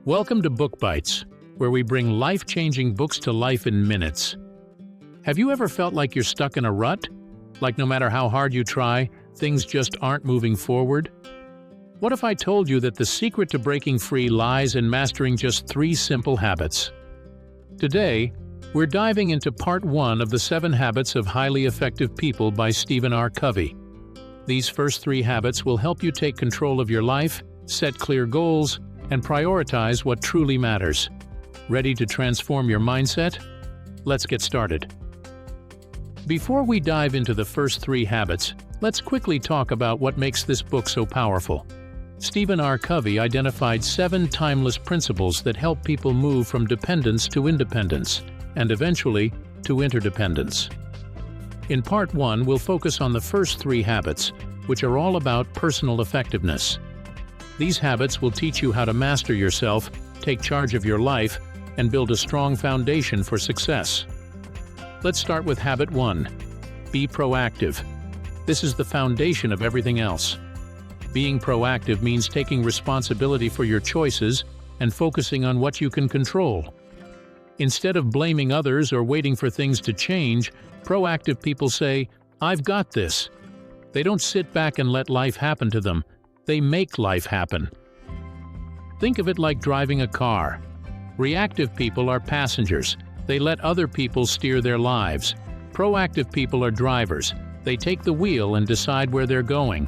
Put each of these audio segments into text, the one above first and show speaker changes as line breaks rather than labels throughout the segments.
Welcome to Book Bites, where we bring life-changing books to life in minutes. Have you ever felt like you're stuck in a rut? Like no matter how hard you try, things just aren't moving forward? What if I told you that the secret to breaking free lies in mastering just 3 simple habits? Today, we're diving into part 1 of the 7 Habits of Highly Effective People by Stephen R. Covey. These first 3 habits will help you take control of your life, set clear goals, and prioritize what truly matters. Ready to transform your mindset? Let's get started. Before we dive into the first 3 habits, let's quickly talk about what makes this book so powerful. Stephen R. Covey identified 7 timeless principles that help people move from dependence to independence, and eventually to interdependence. In part 1, we'll focus on the first 3 habits, which are all about personal effectiveness. These habits will teach you how to master yourself, take charge of your life, and build a strong foundation for success. Let's start with habit 1. Be proactive. This is the foundation of everything else. Being proactive means taking responsibility for your choices and focusing on what you can control. Instead of blaming others or waiting for things to change, proactive people say, "I've got this." They don't sit back and let life happen to them. They make life happen. Think of it like driving a car. Reactive people are passengers. They let other people steer their lives. Proactive people are drivers. They take the wheel and decide where they're going.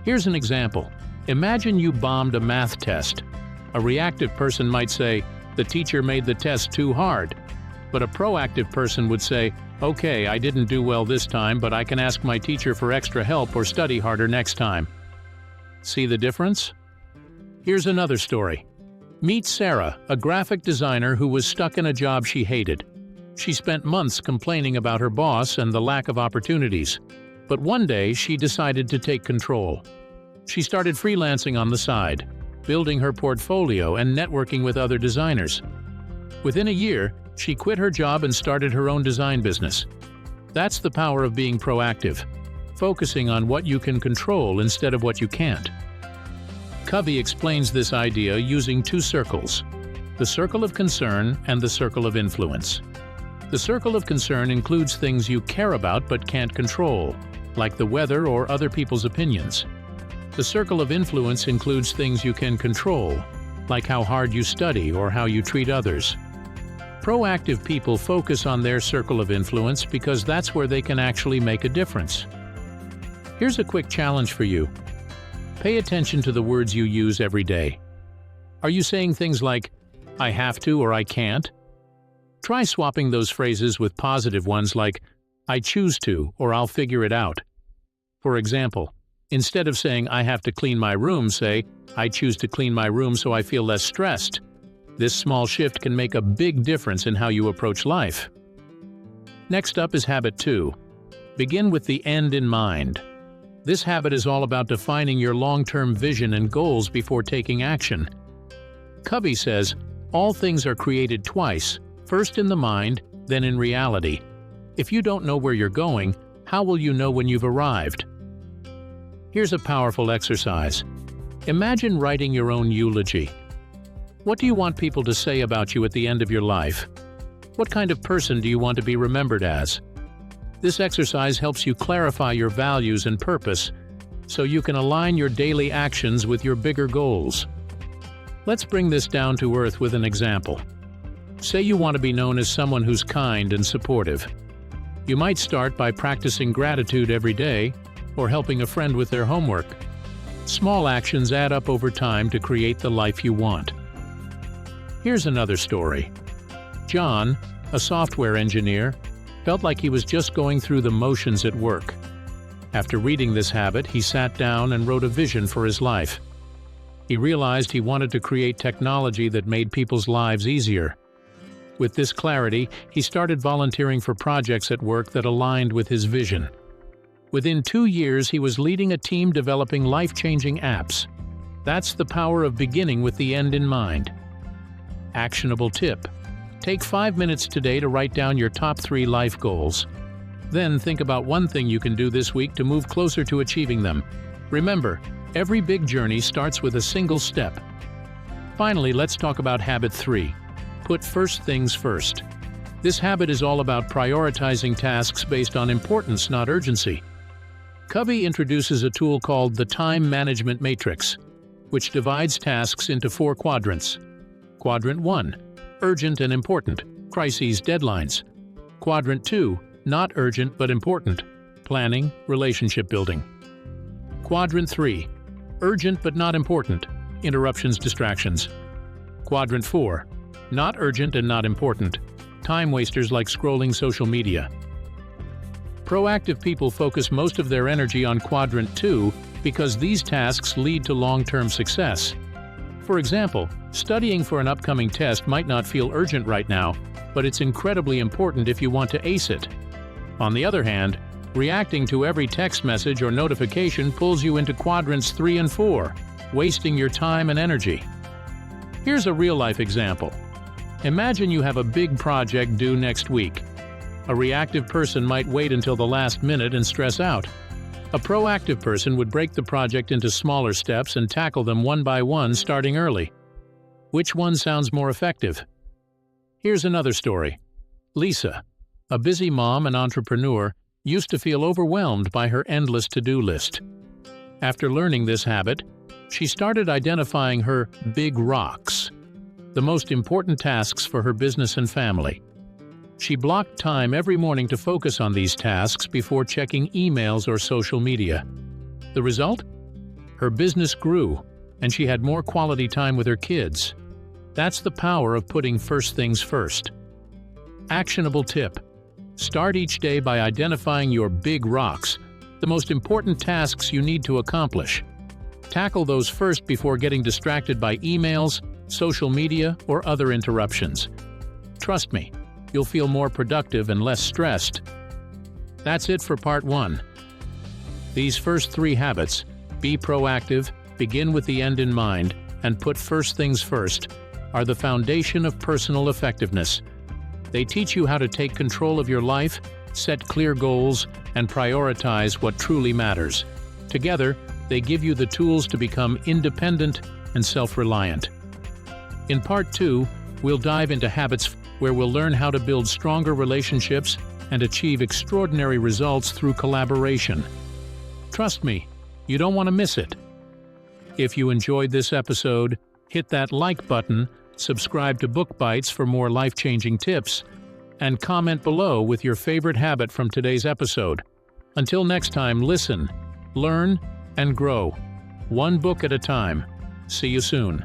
Here's an example. Imagine you bombed a math test. A reactive person might say, "The teacher made the test too hard." But a proactive person would say, "Okay, I didn't do well this time, but I can ask my teacher for extra help or study harder next time." See the difference? Here's another story. Meet Sarah, a graphic designer who was stuck in a job she hated. She spent months complaining about her boss and the lack of opportunities. But one day, she decided to take control. She started freelancing on the side, building her portfolio and networking with other designers. Within a year, she quit her job and started her own design business. That's the power of being proactive, focusing on what you can control instead of what you can't. Covey explains this idea using 2 circles, the circle of concern and the circle of influence. The circle of concern includes things you care about but can't control, like the weather or other people's opinions. The circle of influence includes things you can control, like how hard you study or how you treat others. Proactive people focus on their circle of influence because that's where they can actually make a difference. Here's a quick challenge for you. Pay attention to the words you use every day. Are you saying things like, "I have to" or "I can't"? Try swapping those phrases with positive ones like, "I choose to" or "I'll figure it out." For example, instead of saying, "I have to clean my room," say, "I choose to clean my room so I feel less stressed." This small shift can make a big difference in how you approach life. Next up is habit 2. Begin with the end in mind. This habit is all about defining your long-term vision and goals before taking action. Covey says, all things are created twice, first in the mind, then in reality. If you don't know where you're going, how will you know when you've arrived? Here's a powerful exercise. Imagine writing your own eulogy. What do you want people to say about you at the end of your life? What kind of person do you want to be remembered as? This exercise helps you clarify your values and purpose, so you can align your daily actions with your bigger goals. Let's bring this down to earth with an example. Say you want to be known as someone who's kind and supportive. You might start by practicing gratitude every day or helping a friend with their homework. Small actions add up over time to create the life you want. Here's another story. John, a software engineer, felt like he was just going through the motions at work. After reading this habit, he sat down and wrote a vision for his life. He realized he wanted to create technology that made people's lives easier. With this clarity, he started volunteering for projects at work that aligned with his vision. Within 2 years, he was leading a team developing life-changing apps. That's the power of beginning with the end in mind. Actionable tip. Take 5 minutes today to write down your top 3 life goals. Then think about one thing you can do this week to move closer to achieving them. Remember, every big journey starts with a single step. Finally, let's talk about habit 3. Put first things first. This habit is all about prioritizing tasks based on importance, not urgency. Covey introduces a tool called the Time Management Matrix, which divides tasks into 4 quadrants. Quadrant 1, urgent and important, crises, deadlines. Quadrant 2, not urgent but important, planning, relationship building. Quadrant 3, urgent but not important, interruptions, distractions. Quadrant 4, not urgent and not important, time wasters like scrolling social media. Proactive people focus most of their energy on Quadrant 2 because these tasks lead to long-term success. For example, studying for an upcoming test might not feel urgent right now, but it's incredibly important if you want to ace it. On the other hand, reacting to every text message or notification pulls you into Quadrants 3 and 4, wasting your time and energy. Here's a real-life example. Imagine you have a big project due next week. A reactive person might wait until the last minute and stress out. A proactive person would break the project into smaller steps and tackle them one by one, starting early. Which one sounds more effective? Here's another story. Lisa, a busy mom and entrepreneur, used to feel overwhelmed by her endless to-do list. After learning this habit, she started identifying her big rocks, the most important tasks for her business and family. She blocked time every morning to focus on these tasks before checking emails or social media. The result? Her business grew, and she had more quality time with her kids. That's the power of putting first things first. Actionable tip: start each day by identifying your big rocks, the most important tasks you need to accomplish. Tackle those first before getting distracted by emails, social media, or other interruptions. Trust me, you'll feel more productive and less stressed. That's it for Part 1. These first 3 habits, be proactive, begin with the end in mind, and put first things first, are the foundation of personal effectiveness. They teach you how to take control of your life, set clear goals, and prioritize what truly matters. Together, they give you the tools to become independent and self-reliant. In Part 2, we'll dive into habits where we'll learn how to build stronger relationships and achieve extraordinary results through collaboration. Trust me, you don't want to miss it. If you enjoyed this episode, hit that like button, subscribe to Book Bites for more life-changing tips, and comment below with your favorite habit from today's episode. Until next time, listen, learn, and grow. One book at a time. See you soon.